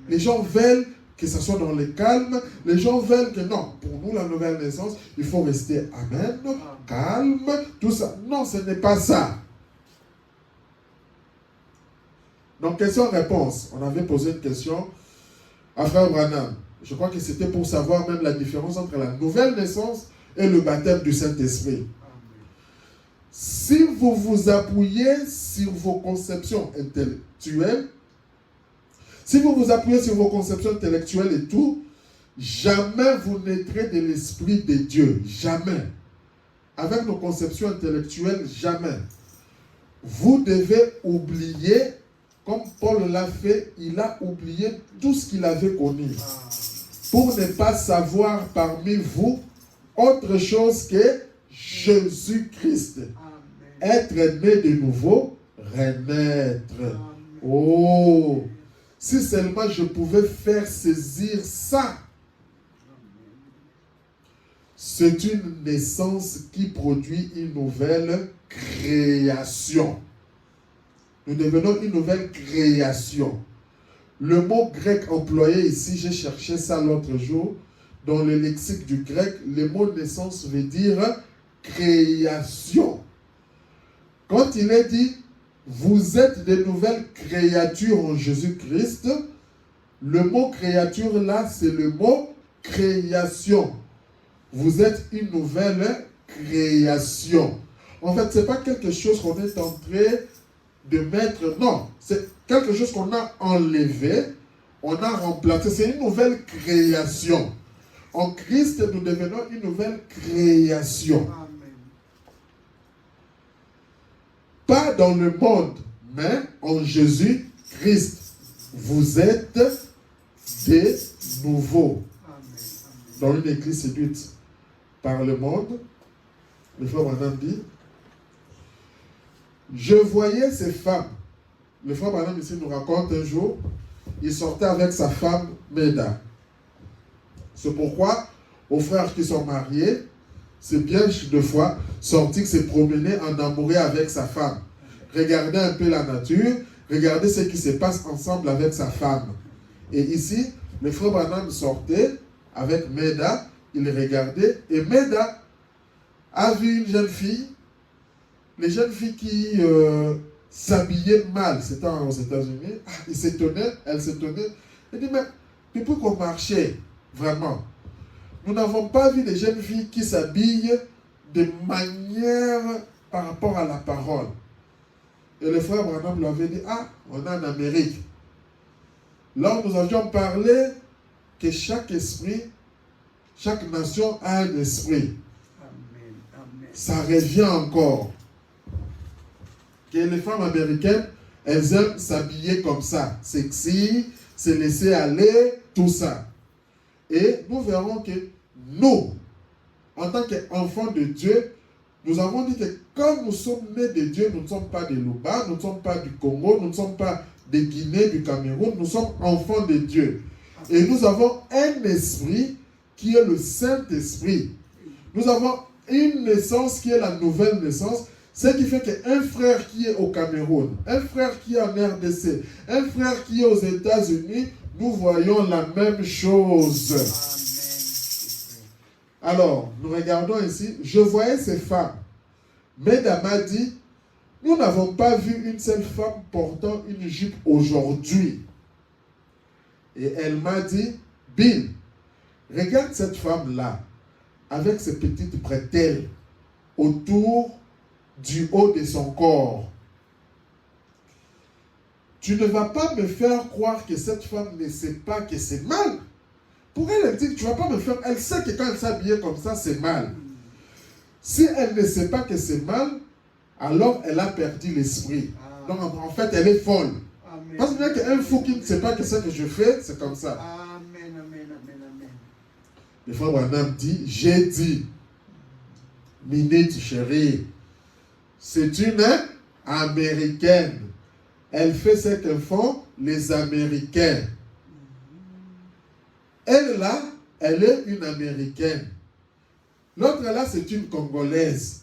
Les gens veulent que ce soit dans le calme. Les gens veulent que non, pour nous la nouvelle naissance, il faut rester amen, calme, tout ça. Non, ce n'est pas ça. Donc, question-réponse. On avait posé une question à Frère Branham. Je crois que c'était pour savoir même la différence entre la nouvelle naissance et le baptême du Saint-Esprit. Si vous vous appuyez sur vos conceptions intellectuelles, si vous vous appuyez sur vos conceptions intellectuelles et tout, jamais vous naîtrez de l'Esprit de Dieu. Jamais. Avec nos conceptions intellectuelles, jamais. Vous devez oublier, comme Paul l'a fait, il a oublié tout ce qu'il avait connu. Pour ne pas savoir parmi vous autre chose que Jésus-Christ. Être né de nouveau, renaître. Oh! Si seulement je pouvais faire saisir ça. C'est une naissance qui produit une nouvelle création. Nous devenons une nouvelle création. Le mot grec employé ici, j'ai cherché ça l'autre jour, dans le lexique du grec, le mot naissance veut dire création. Quand il est dit, vous êtes des nouvelles créatures en Jésus-Christ, le mot créature là, c'est le mot création. Vous êtes une nouvelle création. En fait, ce n'est pas quelque chose qu'on est en train de mettre, non, c'est quelque chose qu'on a enlevé, on a remplacé, c'est une nouvelle création. En Christ, nous devenons une nouvelle création. Pas dans le monde, mais en Jésus-Christ. Vous êtes des nouveaux. Dans une église séduite par le monde, le frère Branham dit, je voyais ces femmes. Le frère Branham ici nous raconte un jour, il sortait avec sa femme Meda. C'est pourquoi, aux frères qui sont mariés, c'est bien de fois sortir, se promener en amoureux avec sa femme. Regarder un peu la nature, regarder ce qui se passe ensemble avec sa femme. Et ici, le frère Branham sortait avec Meda, il regardait, et Meda a vu une jeune fille, les jeunes filles qui s'habillaient mal, c'était aux États-Unis, il s'étonnait, elle s'étonnait, il dit, mais pourquoi marcher vraiment? Nous n'avons pas vu des jeunes filles qui s'habillent de manière par rapport à la parole. Et le frère Branham lui avait dit, on est en Amérique. Là où nous avions parlé que chaque esprit, chaque nation a un esprit. Amen. Amen. Ça revient encore. Que les femmes américaines, elles aiment s'habiller comme ça. Sexy, se laisser aller, tout ça. Et nous verrons que nous, en tant qu'enfants de Dieu, nous avons dit que quand nous sommes nés de Dieu, nous ne sommes pas des Luba, nous ne sommes pas du Congo, nous ne sommes pas des Guinée, du Cameroun, nous sommes enfants de Dieu. Et nous avons un esprit qui est le Saint-Esprit. Nous avons une naissance qui est la nouvelle naissance, ce qui fait qu'un frère qui est au Cameroun, un frère qui est en RDC, un frère qui est aux États-Unis, nous voyons la même chose. Alors, nous regardons ici, je voyais ces femmes. Meda m'a dit, nous n'avons pas vu une seule femme portant une jupe aujourd'hui. Et elle m'a dit, Bill, regarde cette femme-là, avec ses petites bretelles autour du haut de son corps. tu ne vas pas me faire croire que cette femme ne sait pas que c'est mal. Pour elle, elle dit, tu ne vas pas me faire... Elle sait que quand elle s'habille comme ça, c'est mal. Si elle ne sait pas que c'est mal, alors elle a perdu l'esprit. Donc en fait, elle est folle. Amen. Parce que bien qu'un fou qui ne sait pas que ce que je fais, c'est comme ça. Amen, amen, amen, amen. Le frère Branham dit, j'ai dit, Minette chérie, c'est une Américaine. Elle fait ce que font les Américains. Elle là, elle est une Américaine. L'autre là, c'est une Congolaise.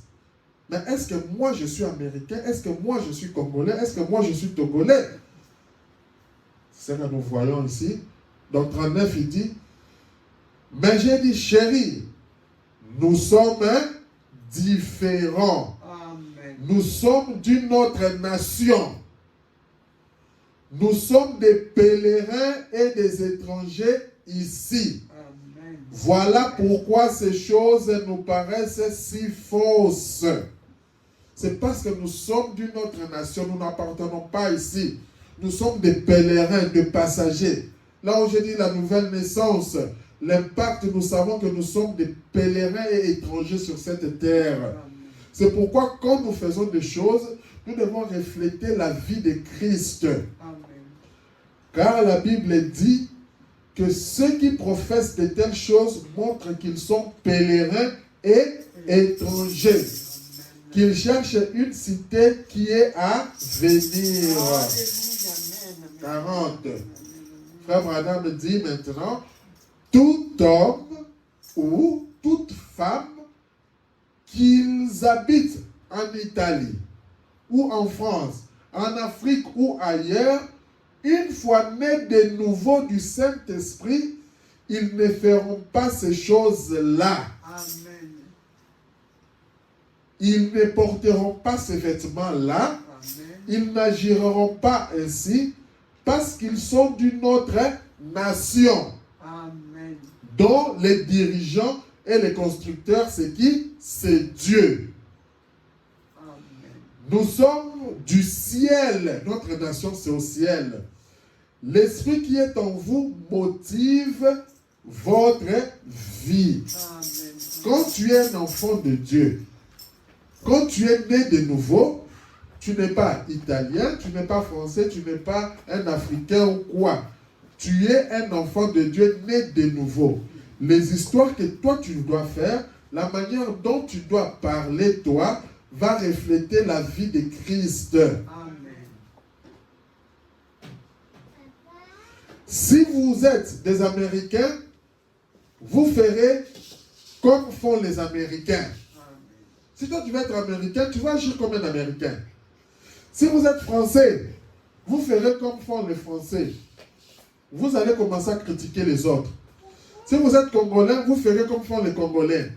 Mais est-ce que moi je suis Américain? Est-ce que moi je suis Congolais? Est-ce que moi je suis Togolais? C'est ce que nous voyons ici. Dans 39, il dit, mais j'ai dit, chérie, nous sommes différents. Amen. Nous sommes d'une autre nation. Nous sommes des pèlerins et des étrangers ici. Amen. Voilà pourquoi ces choses nous paraissent si fausses. C'est parce que nous sommes d'une autre nation, nous n'appartenons pas ici. Nous sommes des pèlerins, des passagers. Là où je dis la nouvelle naissance, l'impact, nous savons que nous sommes des pèlerins et étrangers sur cette terre. Amen. C'est pourquoi quand nous faisons des choses, nous devons refléter la vie de Christ. Amen. Car la Bible dit que ceux qui professent de telles choses montrent qu'ils sont pèlerins et étrangers. Qu'ils cherchent une cité qui est à venir. Alléluia. Amen. 40. Frère Branham dit maintenant, tout homme ou toute femme qu'ils habitent en Italie ou en France, en Afrique ou ailleurs, une fois nés de nouveau du Saint-Esprit, ils ne feront pas ces choses-là. Amen. Ils ne porteront pas ces vêtements-là. Amen. Ils n'agiront pas ainsi parce qu'ils sont d'une autre nation, Amen. dont les dirigeants et les constructeurs, c'est qui? C'est Dieu. Amen. Nous sommes du ciel. Notre nation, c'est au ciel. L'esprit qui est en vous motive votre vie. Amen. Quand tu es un enfant de Dieu, quand tu es né de nouveau, tu n'es pas italien, tu n'es pas français, tu n'es pas un Africain ou quoi. Tu es un enfant de Dieu né de nouveau. Les histoires que toi tu dois faire, la manière dont tu dois parler toi, va refléter la vie de Christ. Amen. Si vous êtes des Américains, vous ferez comme font les Américains. Si toi tu veux être Américain, tu vas agir comme un Américain. Si vous êtes Français, vous ferez comme font les Français. Vous allez commencer à critiquer les autres. Si vous êtes Congolais, vous ferez comme font les Congolais.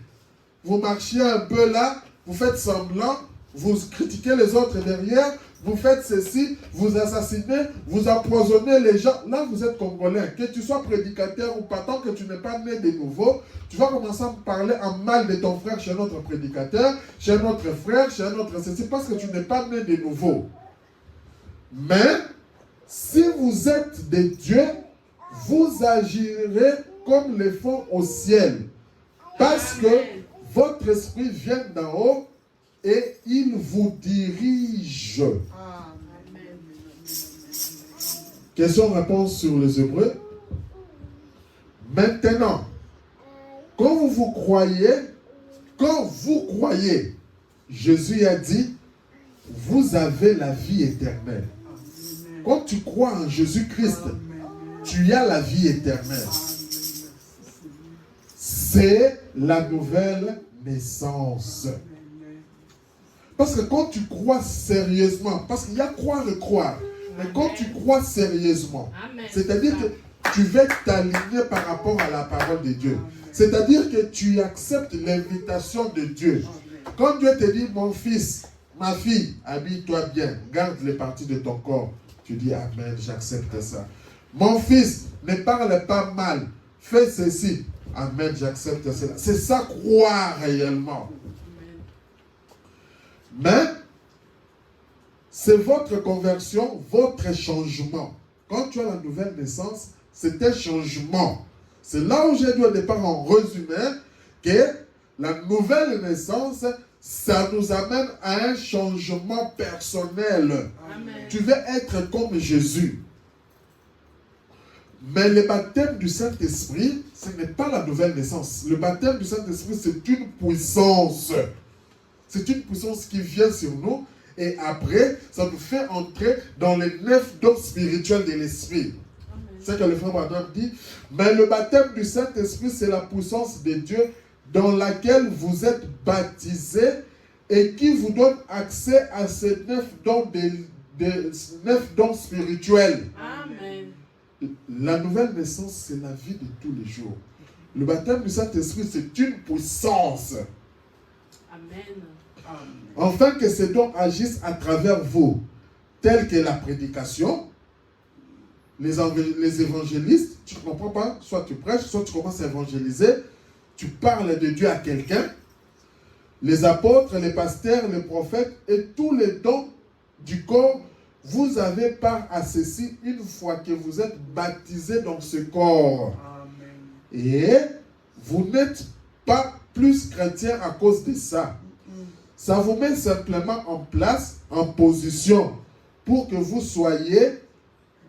Vous marchez un peu là, vous faites semblant, vous critiquez les autres derrière, vous faites ceci, vous assassinez, vous empoisonnez les gens. Là, vous êtes Congolais. Que tu sois prédicateur ou pas, tant que tu n'es pas né de nouveau, tu vas commencer à parler en mal de ton frère chez un autre prédicateur, chez un autre frère, chez un autre ceci, parce que tu n'es pas né de nouveau. Mais, si vous êtes de Dieu, vous agirez comme les font au ciel. Parce que votre esprit vient d'en haut et il vous dirige. Amen. Question-réponse sur les Hébreux. Maintenant, quand vous croyez, Jésus a dit, vous avez la vie éternelle. Quand tu crois en Jésus-Christ, tu as la vie éternelle. C'est la nouvelle naissance. Parce que quand tu crois sérieusement, parce qu'il y a croire et croire, mais quand tu crois sérieusement, c'est-à-dire que tu vas t'aligner par rapport à la parole de Dieu. C'est-à-dire que tu acceptes l'invitation de Dieu. Quand Dieu te dit, mon fils, ma fille, habille-toi bien, garde les parties de ton corps, tu dis, amen, j'accepte ça. Mon fils, ne parle pas mal, fais ceci, amen, j'accepte cela. C'est ça, croire réellement. Mais, C'est votre conversion, votre changement. Quand tu as la nouvelle naissance, c'est un changement. C'est là où j'ai dit au départ en résumé que la nouvelle naissance, ça nous amène à un changement personnel. Amen. Tu veux être comme Jésus. Mais le baptême du Saint-Esprit, ce n'est pas la nouvelle naissance. Le baptême du Saint-Esprit, c'est une puissance. C'est une puissance qui vient sur nous. Et après, ça nous fait entrer dans les 9 dons spirituels de l'Esprit. C'est ce que le frère Branham dit. Mais le baptême du Saint-Esprit, c'est la puissance de Dieu dans laquelle vous êtes baptisés et qui vous donne accès à ces 9 dons, 9 dons spirituels. Amen. La nouvelle naissance, c'est la vie de tous les jours. Le baptême du Saint-Esprit, c'est une puissance. Amen. Afin que ces dons agissent à travers vous, tels que la prédication, les évangélistes, tu ne comprends pas, soit tu prêches, soit tu commences à évangéliser, tu parles de Dieu à quelqu'un, les apôtres, les pasteurs, les prophètes et tous les dons du corps, vous avez part à ceci une fois que vous êtes baptisés dans ce corps. Amen. Et vous n'êtes pas plus chrétien à cause de ça. Ça vous met simplement en place, en position, pour que vous soyez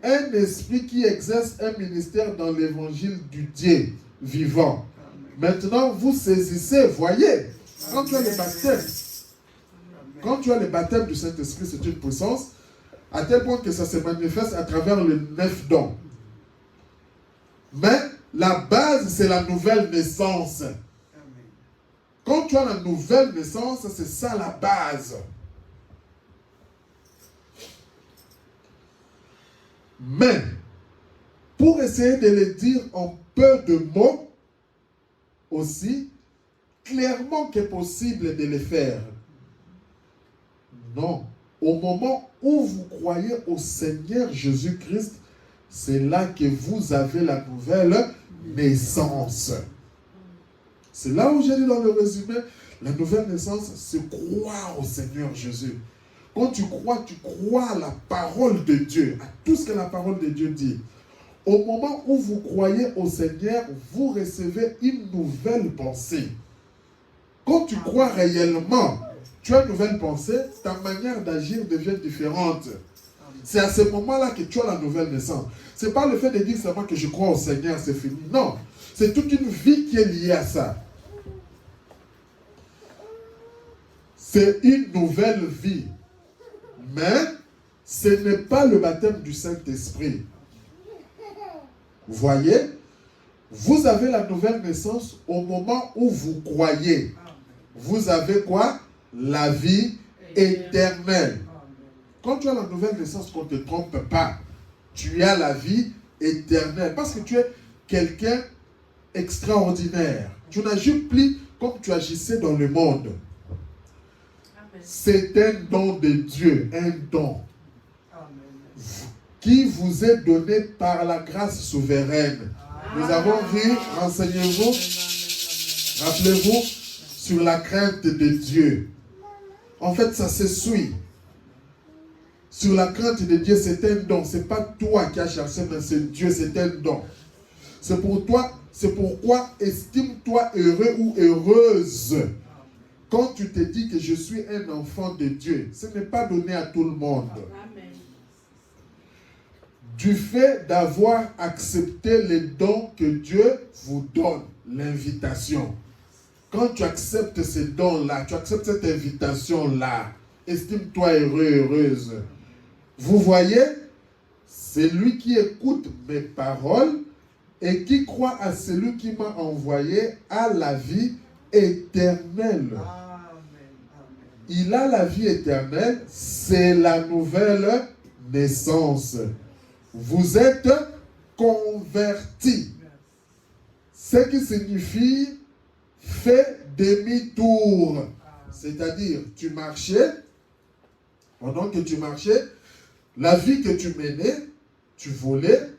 un esprit qui exerce un ministère dans l'évangile du Dieu vivant. Maintenant, vous saisissez, voyez, quand tu as le baptême, quand tu as le baptême du Saint-Esprit, c'est une puissance, à tel point que ça se manifeste à travers les 9 dons. Mais la base, c'est la nouvelle naissance. Quand tu as la nouvelle naissance, c'est ça la base. Mais, pour essayer de le dire en peu de mots, aussi clairement que possible de le faire. Non. Au moment où vous croyez au Seigneur Jésus-Christ, c'est là que vous avez la nouvelle naissance. C'est là où j'ai dit dans le résumé, la nouvelle naissance, c'est croire au Seigneur Jésus. Quand tu crois à la parole de Dieu, à tout ce que la parole de Dieu dit. Au moment où vous croyez au Seigneur, vous recevez une nouvelle pensée. Quand tu crois réellement, tu as une nouvelle pensée, ta manière d'agir devient différente. C'est à ce moment-là que tu as la nouvelle naissance. Ce n'est pas le fait de dire seulement que je crois au Seigneur, c'est fini. Non, c'est toute une vie qui est liée à ça. C'est une nouvelle vie. Mais ce n'est pas le baptême du Saint-Esprit. Vous voyez, vous avez la nouvelle naissance au moment où vous croyez. Vous avez quoi? La vie éternelle. Quand tu as la nouvelle naissance, qu'on ne te trompe pas, tu as la vie éternelle. Parce que tu es quelqu'un extraordinaire. Tu n'agis plus comme tu agissais dans le monde. C'est un don de Dieu, un don qui vous est donné par la grâce souveraine. Nous avons vu, renseignez-vous, rappelez-vous, sur la crainte de Dieu. En fait, ça se suit. Sur la crainte de Dieu, c'est un don. Ce n'est pas toi qui as cherché, mais c'est Dieu, c'est un don. C'est pour toi, c'est pourquoi estime-toi heureux ou heureuse. Quand tu te dis que je suis un enfant de Dieu, ce n'est pas donné à tout le monde. Amen. Du fait d'avoir accepté les dons que Dieu vous donne, l'invitation. Quand tu acceptes ces dons-là, tu acceptes cette invitation-là, estime-toi heureux, heureuse. Vous voyez, c'est lui qui écoute mes paroles et qui croit à celui qui m'a envoyé à la vie éternelle. Il a la vie éternelle, c'est la nouvelle naissance. Vous êtes convertis. Ce qui signifie fais demi-tour. C'est-à-dire, tu marchais, pendant que tu marchais, la vie que tu menais, tu volais,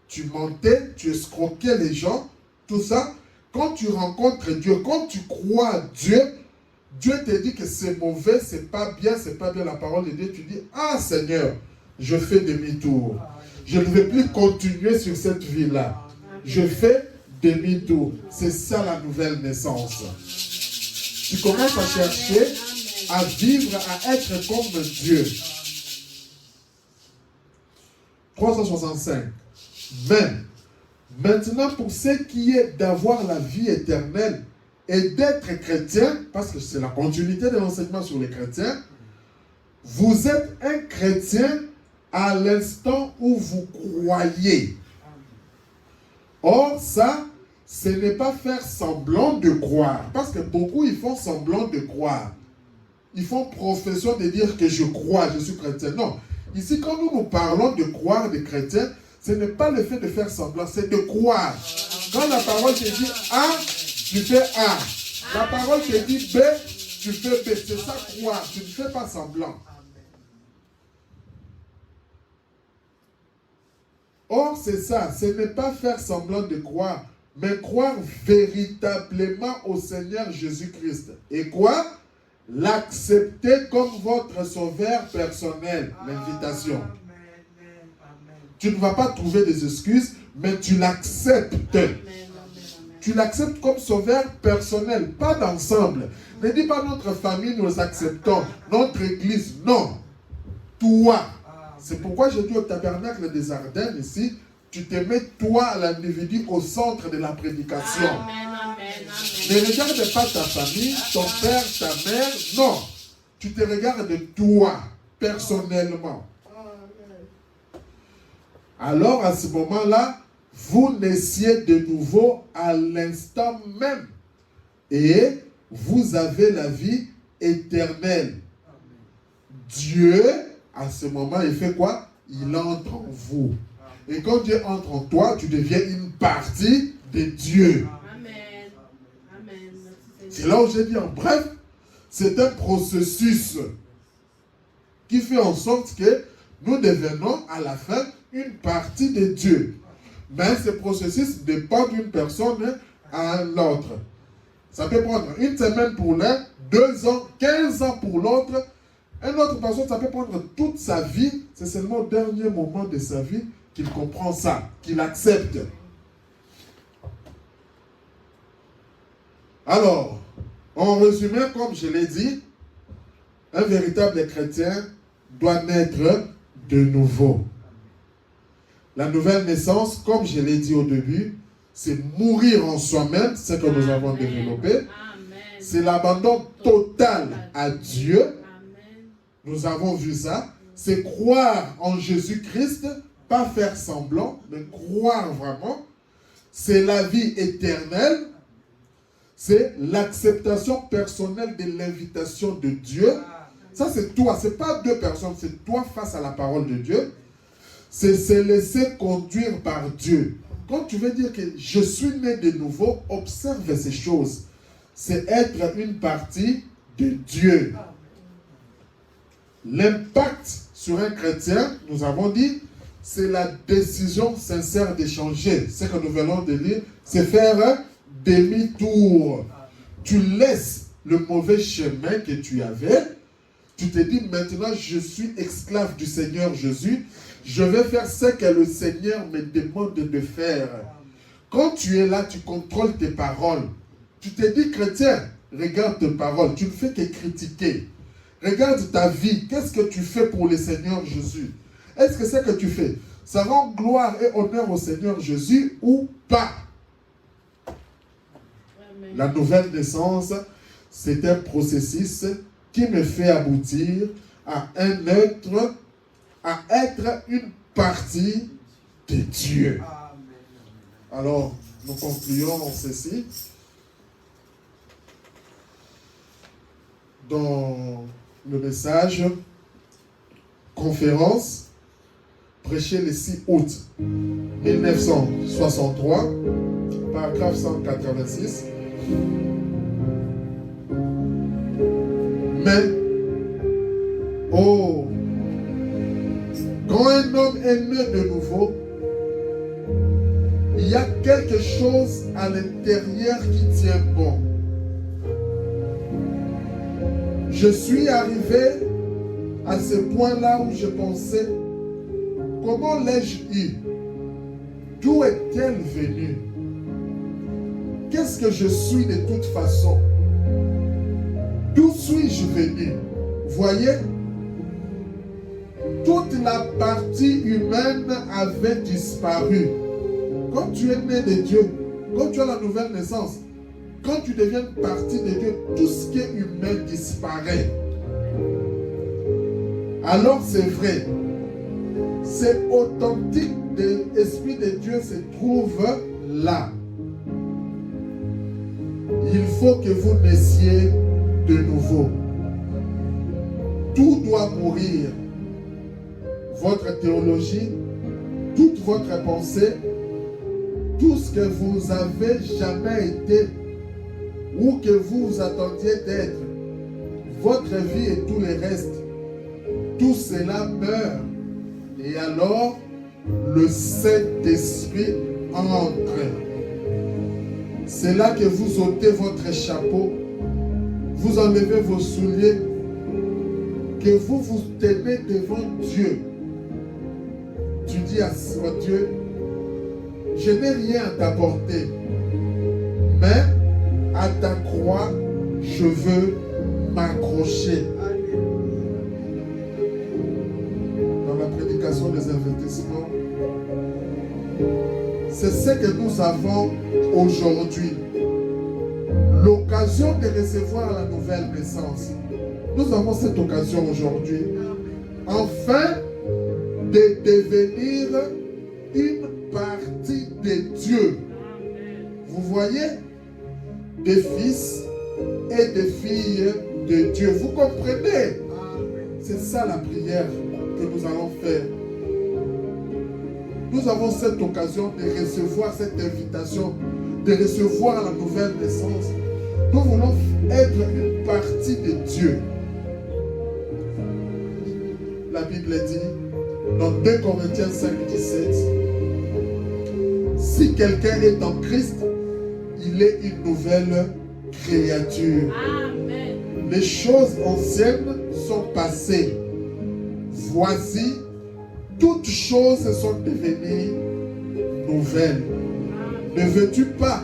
tu mentais, tu escroquais les gens, tout ça. Quand tu rencontres Dieu, quand tu crois à Dieu, Dieu te dit que c'est mauvais, c'est pas bien la parole de Dieu. Tu dis, ah Seigneur, je fais demi-tour. Je ne vais plus continuer sur cette vie-là. Je fais demi-tour. C'est ça la nouvelle naissance. Tu commences à chercher à vivre, à être comme Dieu. 365. Mais, maintenant, pour ce qui est d'avoir la vie éternelle et d'être chrétien, parce que c'est la continuité de l'enseignement sur les chrétiens, vous êtes un chrétien à l'instant où vous croyez. Or, ça, ce n'est pas faire semblant de croire. Parce que beaucoup, ils font semblant de croire. Ils font profession de dire que je crois, je suis chrétien. Non. Ici, quand nous parlons de croire des chrétiens, ce n'est pas le fait de faire semblant, c'est de croire. Quand la parole te dit A, tu fais A. La parole te dit B, tu fais B. C'est ça croire. Tu ne fais pas semblant. Or, c'est ça. Ce n'est pas faire semblant de croire, mais croire véritablement au Seigneur Jésus-Christ. Et quoi? L'accepter comme votre sauveur personnel. L'invitation. Tu ne vas pas trouver des excuses, mais tu l'acceptes. Tu l'acceptes comme sauveur personnel, pas d'ensemble. Ne dis pas notre famille, nous acceptons. Notre église, non. Toi. C'est pourquoi j'ai dit au tabernacle des Ardennes ici, tu te mets toi, l'individu, au centre de la prédication. Ne regarde pas ta famille, ton père, ta mère, non. Tu te regardes toi, personnellement. Alors, à ce moment-là, vous naissiez de nouveau à l'instant même. Et vous avez la vie éternelle. Dieu, à ce moment, il fait quoi? Il entre en vous. Et quand Dieu entre en toi, tu deviens une partie de Dieu. Amen. Amen. C'est là où j'ai dit en bref, c'est un processus qui fait en sorte que nous devenons à la fin une partie de Dieu. Mais ce processus dépend d'une personne à l'autre. Ça peut prendre une semaine pour l'un, 2 ans, 15 ans pour l'autre. Une autre personne, ça peut prendre toute sa vie. C'est seulement au dernier moment de sa vie qu'il comprend ça, qu'il accepte. Alors, en résumé, comme je l'ai dit, un véritable chrétien doit naître de nouveau. La nouvelle naissance, comme je l'ai dit au début, c'est mourir en soi-même, c'est ce que nous avons développé. C'est l'abandon total à Dieu. Nous avons vu ça. C'est croire en Jésus-Christ, pas faire semblant, mais croire vraiment. C'est la vie éternelle. C'est l'acceptation personnelle de l'invitation de Dieu. Ça, c'est toi. Ce n'est pas 2 personnes. C'est toi face à la parole de Dieu. C'est se laisser conduire par Dieu. Quand tu veux dire que je suis né de nouveau, observe ces choses. C'est être une partie de Dieu. L'impact sur un chrétien, nous avons dit, c'est la décision sincère de changer. Ce que nous venons de lire, c'est faire un demi-tour. Tu laisses le mauvais chemin que tu avais. Tu te dis, maintenant, je suis esclave du Seigneur Jésus. Je vais faire ce que le Seigneur me demande de faire. Quand tu es là, tu contrôles tes paroles. Tu te dis, chrétien, regarde tes paroles. Tu ne fais que critiquer. Regarde ta vie. Qu'est-ce que tu fais pour le Seigneur Jésus? Est-ce que ce que tu fais, ça rend gloire et honneur au Seigneur Jésus ou pas? Amen. La nouvelle naissance, c'est un processus qui me fait aboutir à un être, à être une partie de Dieu. Alors, nous concluons ceci. Dans le message conférence prêché le 6 août 1963, paragraphe 186. Mais, oh, quand un homme est né de nouveau, il y a quelque chose à l'intérieur qui tient bon. Je suis arrivé à ce point-là où je pensais, comment l'ai-je eu? D'où est-elle venue? Qu'est-ce que je suis de toute façon? D'où suis-je venu? Voyez, toute la partie humaine avait disparu. Quand tu es né de Dieu, quand tu as la nouvelle naissance, quand tu deviens partie de Dieu, tout ce qui est humain disparaît. Alors c'est vrai, c'est authentique, l'Esprit de Dieu se trouve là. Il faut que vous naissiez de nouveau. Tout doit mourir. Votre théologie, toute votre pensée, tout ce que vous avez jamais été ou que vous attendiez d'être, votre vie et tout le reste, tout cela meurt. Et alors, le Saint-Esprit entre. C'est là que vous ôtez votre chapeau, vous enlevez vos souliers, que vous vous tenez devant Dieu. Tu dis à Dieu, je n'ai rien à t'apporter, mais à ta croix, je veux m'accrocher. Dans la prédication des avertissements, c'est ce que nous avons aujourd'hui. L'occasion de recevoir la nouvelle naissance. Nous avons cette occasion aujourd'hui. Enfin, de devenir une partie de Dieu. Vous voyez? Des fils et des filles de Dieu. Vous comprenez? C'est ça la prière que nous allons faire. Nous avons cette occasion de recevoir cette invitation, de recevoir la nouvelle naissance. Nous voulons être une partie de Dieu. La Bible dit dans 2 Corinthiens 5, 17, si quelqu'un est en Christ, il est une nouvelle créature. Amen. Les choses anciennes sont passées. Voici, toutes choses sont devenues nouvelles. Ne veux-tu pas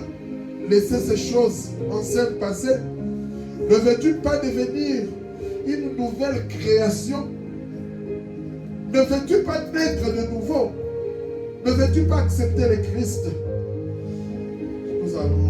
laisser ces choses anciennes passer? Ne veux-tu pas devenir une nouvelle création? Ne veux-tu pas naître de nouveau? Ne veux-tu pas accepter le Christ? Nous allons